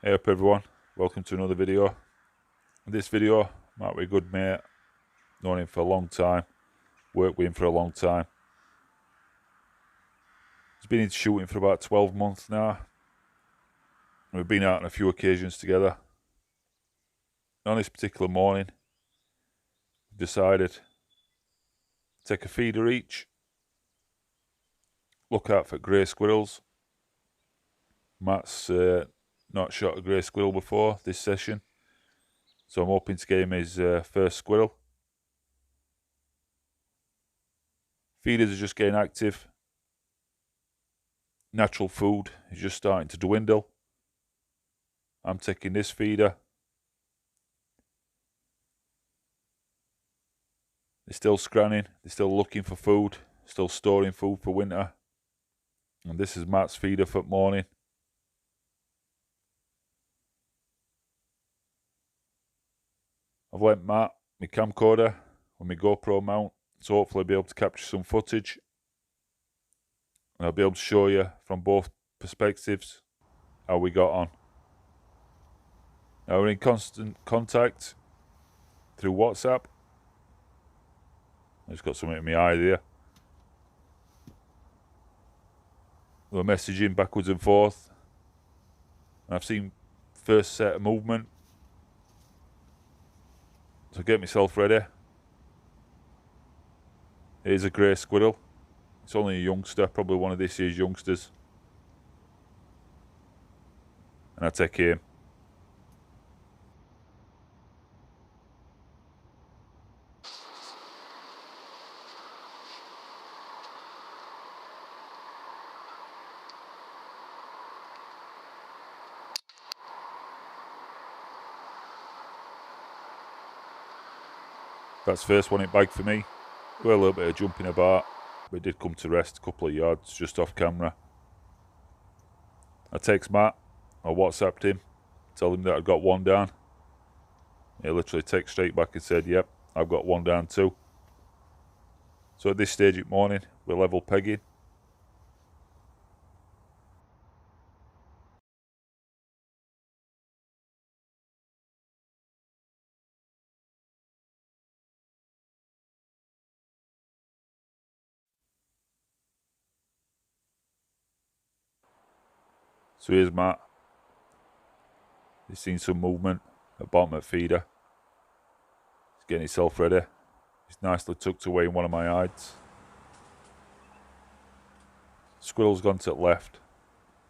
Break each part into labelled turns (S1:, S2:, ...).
S1: Hey up everyone, welcome to another video. In this video, Matt with a good mate, known him for a long time, worked with him for a long time. He's been into shooting for about 12 months now. And we've been out on a few occasions together. And on this particular morning, we've decided to take a feeder each, look out for grey squirrels. Matt's not shot a grey squirrel before this session, so I'm hoping to get him his first squirrel. Feeders are just getting active. Natural food is just starting to dwindle. I'm taking this feeder. They're still scranning, they're still looking for food, still storing food for winter. And this is Matt's feeder for the morning. I've lent Matt my camcorder with my GoPro mount, so hopefully I'll be able to capture some footage. And I'll be able to show you from both perspectives how we got on. Now we're in constant contact through WhatsApp. I just got something in my eye there. We're messaging backwards and forth. And I've seen first set of movement. So get myself ready. Here's a grey squirrel. It's only a youngster, probably one of this year's youngsters. And I take aim. That's the first one it bagged for me. Got a little bit of jumping about, but it did come to rest a couple of yards just off camera. I text Matt, I WhatsApped him, told him that I'd got one down. He literally texted straight back and said, yep, I've got one down too. So at this stage of morning, we're level pegging. So here's Matt. He's seen some movement at bottom of feeder. He's getting himself ready. He's nicely tucked away in one of my hides. Squirrel's gone to the left.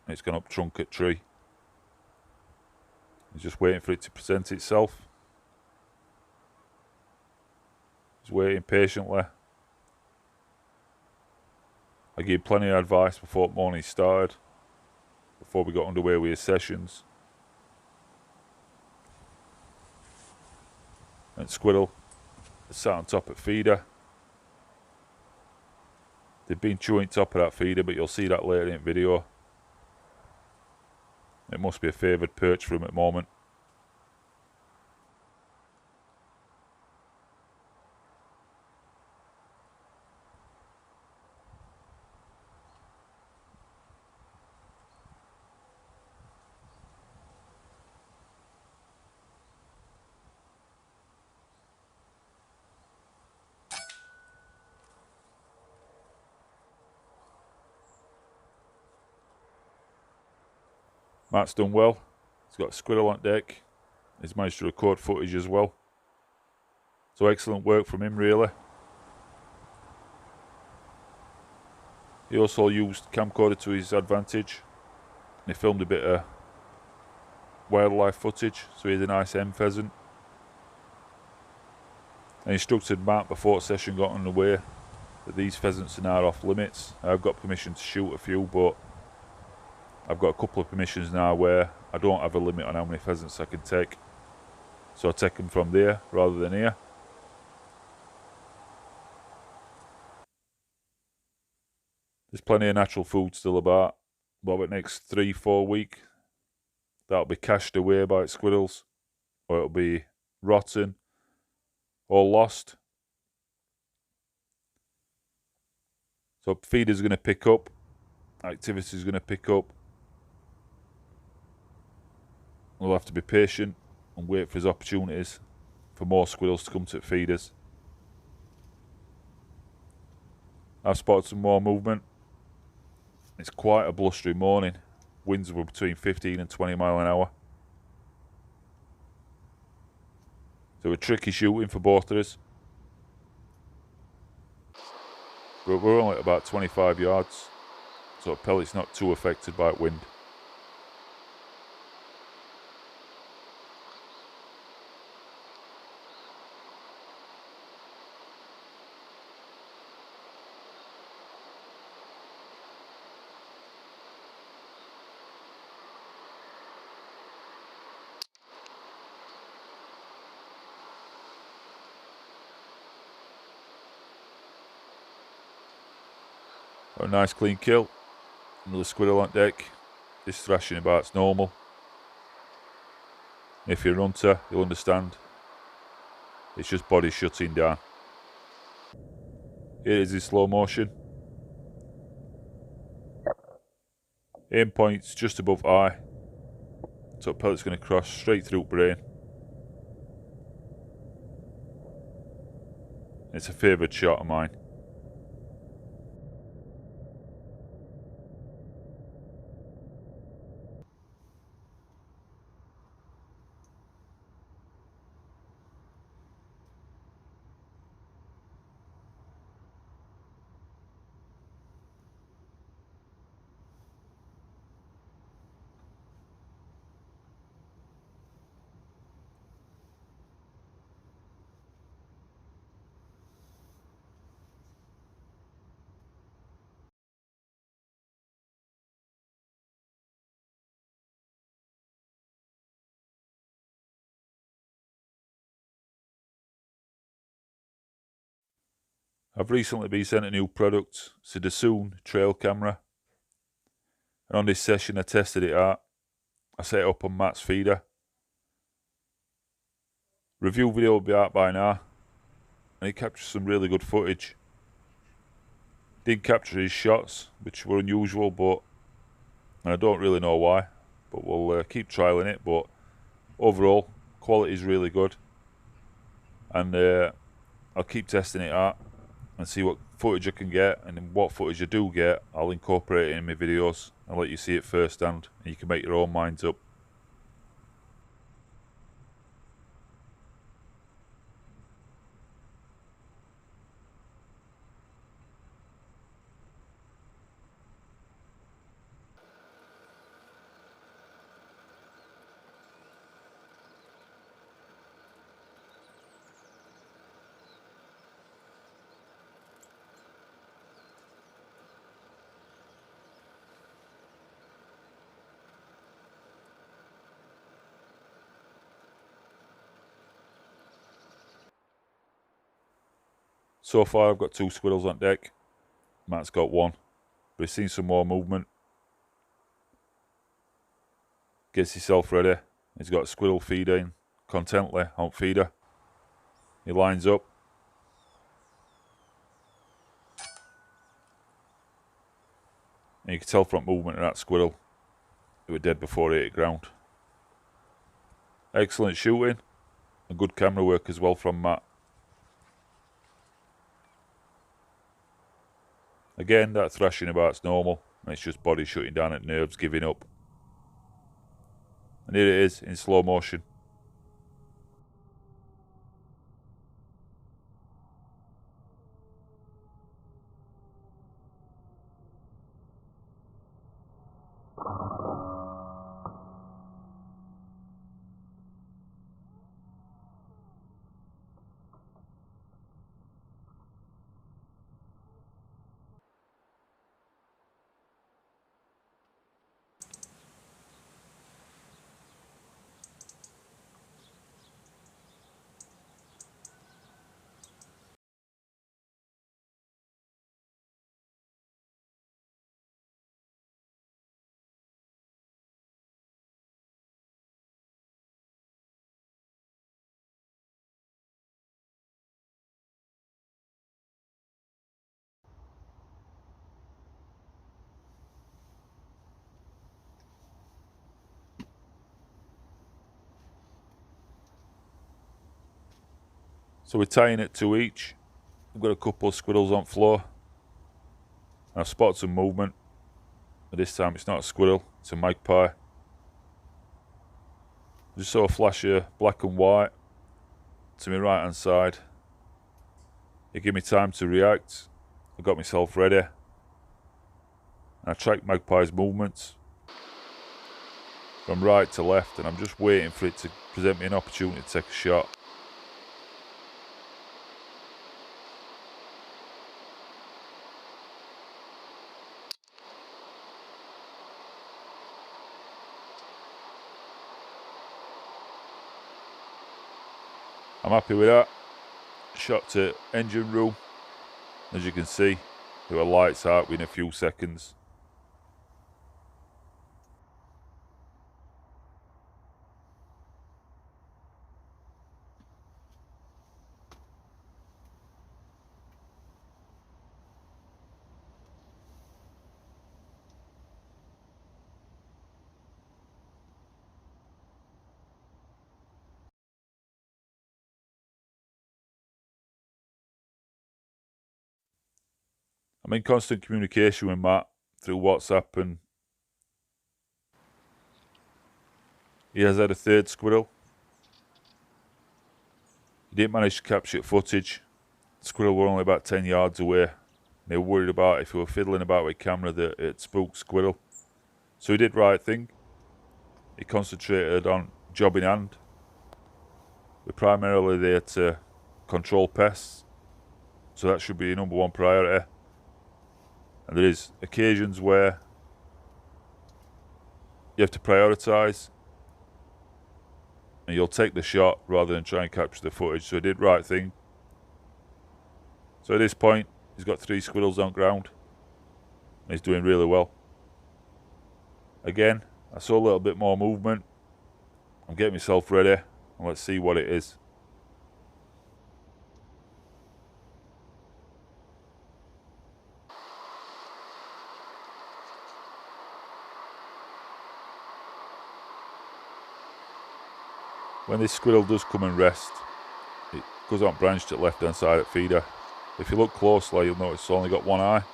S1: And it's gone up trunk at tree. He's just waiting for it to present itself. He's waiting patiently. I gave plenty of advice before the morning started, before we got underway with his sessions. And squirrel sat on top of feeder. They've been chewing top of that feeder, but you'll see that later in the video. It must be a favoured perch for him at the moment. Matt's done well. He's got a squirrel on deck. He's managed to record footage as well. So excellent work from him, really. He also used camcorder to his advantage. And he filmed a bit of wildlife footage. So here's a nice hen pheasant. I instructed Matt before the session got underway that these pheasants are now off limits. I've got permission to shoot a few, but I've got a couple of permissions now where I don't have a limit on how many pheasants I can take. So I take them from there rather than here. There's plenty of natural food still about. But over the next 3-4 weeks, that'll be cached away by squirrels, or it'll be rotten or lost. So feeders are going to pick up, activity is going to pick up. We'll have to be patient and wait for his opportunities for more squirrels to come to feed us. I've spotted some more movement. It's quite a blustery morning. Winds were between 15 and 20 mile an hour. So a tricky shooting for both of us. But we're only at about 25 yards, so pellet's not too affected by wind. Got a nice clean kill. Another squirrel on deck. This thrashing about's normal. If you're a hunter, you'll understand. It's just body shutting down. Here it is in slow motion. Aim point's just above eye. So pellet's going to cross straight through brain. It's a favoured shot of mine. I've recently been sent a new product. It's a Dassoon trail camera. And on this session I tested it out. I set it up on Matt's feeder. Review video will be out by now. And he captured some really good footage. Did capture his shots, which were unusual, and I don't really know why. But we'll keep trialling it. But overall, quality is really good. And I'll keep testing it out and see what footage I can get, and what footage I do get, I'll incorporate it in my videos. I'll let you see it firsthand, and you can make your own minds up. So far I've got 2 squirrels on deck. Matt's got 1. But he's seen some more movement. Gets himself ready. He's got a squirrel feeding contently on feeder. He lines up. And you can tell from movement of that squirrel, he was dead before he hit ground. Excellent shooting and good camera work as well from Matt. Again, that thrashing about's normal, and it's just body shutting down at nerves, giving up. And here it is in slow motion. So we're tying it to each. I've got a couple of squirrels on floor. I've spotted some movement, but this time it's not a squirrel, it's a magpie. I just saw a flash of black and white to my right hand side. It gave me time to react. I got myself ready. And I tracked magpie's movements from right to left, and I'm just waiting for it to present me an opportunity to take a shot. I'm happy with that. Shot to engine room. As you can see, there were lights out within a few seconds. I'm in constant communication with Matt through WhatsApp, and he has had a third squirrel. He didn't manage to capture footage. The squirrel were only about 10 yards away. They were worried about if he were fiddling about with camera that it spooked squirrel. So he did the right thing. He concentrated on job in hand. We're primarily there to control pests, so that should be your number one priority. And there is occasions where you have to prioritise, and you'll take the shot rather than try and capture the footage. So he did the right thing. So at this point, he's got 3 squirrels on ground, and he's doing really well. Again, I saw a little bit more movement. I'm getting myself ready, and let's see what it is. When this squirrel does come and rest, it goes on branched at left hand side at feeder. If you look closely, you'll notice it's only got one eye.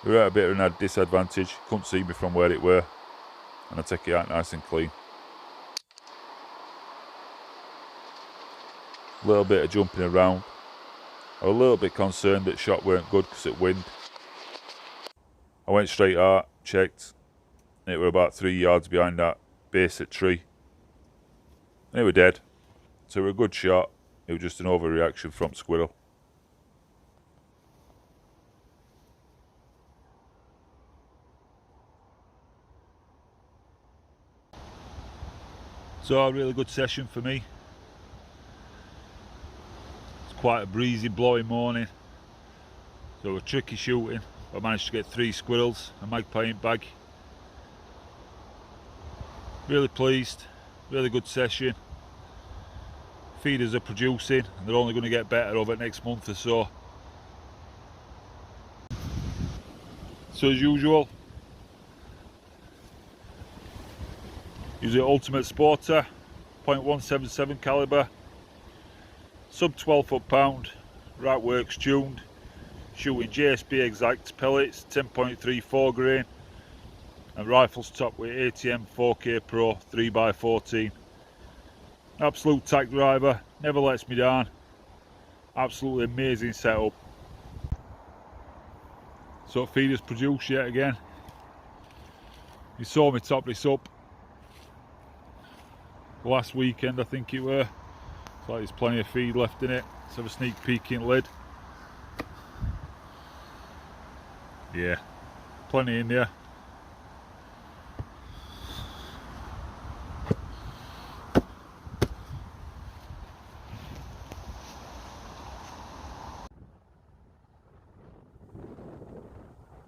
S1: We're at a bit of a disadvantage. Couldn't see me from where it were, and I take it out nice and clean. A little bit of jumping around. I was a little bit concerned that shot weren't good because of wind. I went straight out, checked, and it were about 3 yards behind that basic tree. And it were dead. So it were a good shot. It was just an overreaction from squirrel. So a really good session for me. It's quite a breezy, blowing morning. So a tricky shooting. I managed to get 3 squirrels, a magpie in bag. Really pleased. Really good session. Feeders are producing, and they're only going to get better over the next month or so. So as usual, use the Ultimate Sporter, .177 caliber, sub 12 foot-pound, right works tuned, shooting JSB exact pellets, 10.34 grain, and rifles topped with ATM 4K Pro 3x14. Absolute tack driver, never lets me down. Absolutely amazing setup. So feeders produce yet again. You saw me top this up last weekend, I think it were. It's like there's plenty of feed left in it. Let's have a sneak peek in lid. Yeah, plenty in there.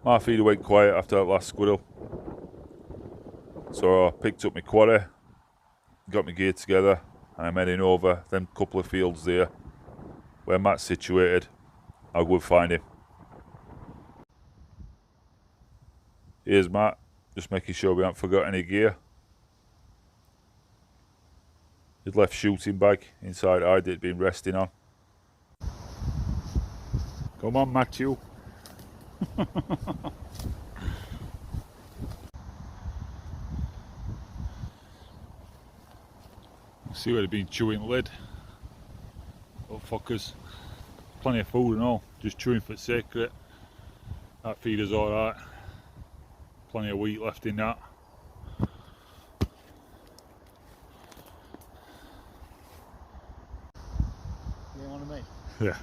S1: My feeder went quiet after that last squirrel. So I picked up my quarry, got my gear together, and I'm heading over them couple of fields there where Matt's situated. I'll go and find him. Here's Matt, just making sure we haven't forgot any gear. He'd left shooting bag inside hide that he'd been resting on. Come on, Matthew. See where they've been chewing lid. Little fuckers. Plenty of food and all, just chewing for the sake of it. That feeder's alright. Plenty of wheat left in that.
S2: You want to meet?
S1: Yeah.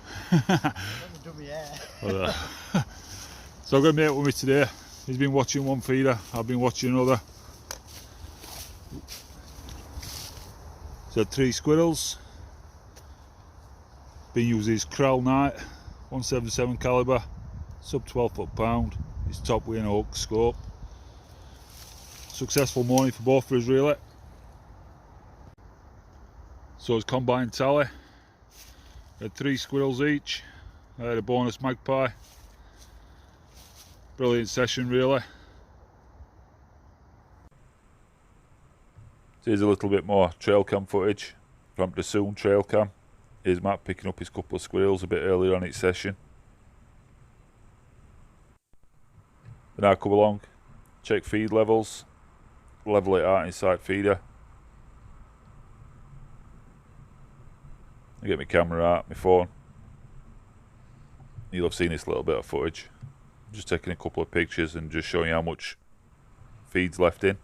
S2: Do me hair.
S1: So I've got a mate with me today. He's been watching one feeder, I've been watching another. So 3 squirrels. Been using his Crowl Knight, 177 calibre, sub 12 foot-pound. His top weight and oak scope. Successful morning for both of us really. So his combined tally. Had 3 squirrels each. I had a bonus magpie. Brilliant session really. So here's a little bit more trail cam footage from the soon trail cam. Here's Matt picking up his couple of squirrels a bit earlier on each session. Then I come along, check feed levels, level it out inside feeder. I get my camera out, my phone. You'll have seen this little bit of footage. I'm just taking a couple of pictures and just showing you how much feed's left in.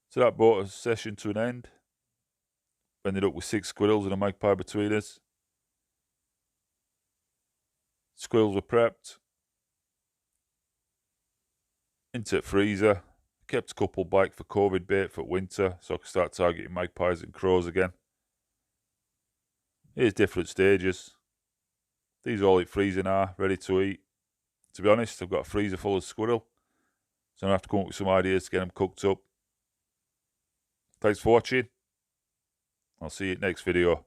S1: So that brought a session to an end. Ended up with 6 squirrels and a magpie between us. Squirrels were prepped. Into the freezer. Kept a couple back for COVID bait for winter so I could start targeting magpies and crows again. Here's different stages. These all eat freezer now, ready to eat. To be honest, I've got a freezer full of squirrel. So I'm going to have to come up with some ideas to get them cooked up. Thanks for watching. I'll see you next video.